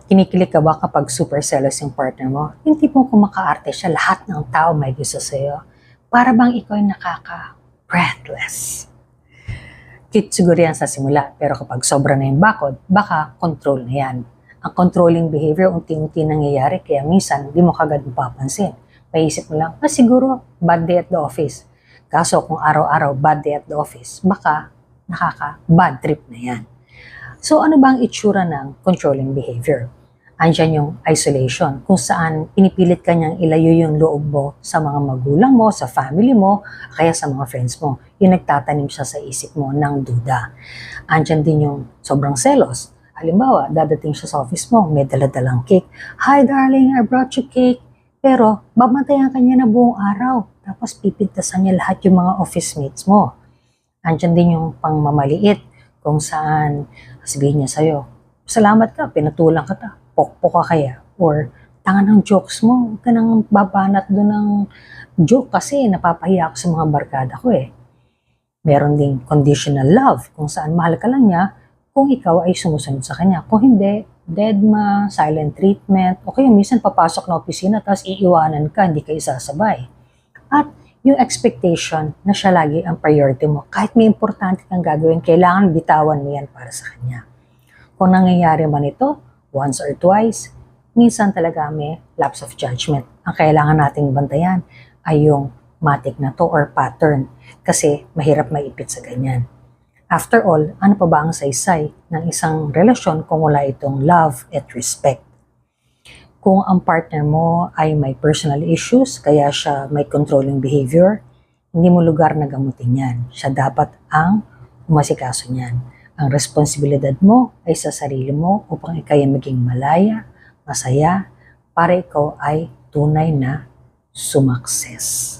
Kinikilig ka ba kapag super selos yung partner mo? Yung tipong kumakaarte siya, lahat ng tao may gusto sa'yo. Para bang ikaw yung nakaka-breathless. Cute siguro yan sa simula, pero kapag sobra na yung bakod, baka control na yan. Ang controlling behavior, unti-unti nangyayari, kaya minsan, di mo kagad mapapansin. Maisip mo lang, siguro, bad day at the office. Kaso kung araw-araw, bad day at the office, baka nakaka-bad trip na yan. So ano ba ang itsura ng controlling behavior? Andyan yung isolation, kung saan pinipilit ka niyang ilayo yung loob mo sa mga magulang mo, sa family mo, kaya sa mga friends mo. Yung nagtatanim siya sa isip mo ng duda. Andyan din yung sobrang selos. Halimbawa, dadating siya sa office mo, may daladalang cake. Hi darling, I brought you cake. Pero babantayan ka niya na buong araw. Tapos pipintasan niya lahat yung mga office mates mo. Andyan din yung pangmamaliit, kung saan sabihin niya sa'yo, salamat ka, pinatulang ka ta, pokpok ka kaya, or tanga ng jokes mo, huwag ka nang babanat doon ng joke kasi napapahiya ako sa mga barkada ko eh. Meron ding conditional love, kung saan mahal ka lang niya kung ikaw ay sumusunod sa kanya. Kung hindi, deadma, silent treatment, o kaya minsan papasok na opisina tapos iiwanan ka, hindi ka isasabay. At yung expectation na siya lagi ang priority mo. Kahit may importante kang gagawin, kailangan bitawan mo yan para sa kanya. Kung nangyayari man ito, once or twice, minsan talaga may lapse of judgment. Ang kailangan nating bantayan ay yung matic na to or pattern kasi mahirap maipit sa ganyan. After all, ano pa ba ang saysay ng isang relasyon kung wala itong love at respect? Kung ang partner mo ay may personal issues, kaya siya may controlling behavior, hindi mo lugar na gamutin yan. Siya dapat ang umasikaso niyan. Ang responsibilidad mo ay sa sarili mo upang ikaw ay maging malaya, masaya, para ikaw ay tunay na sumakses.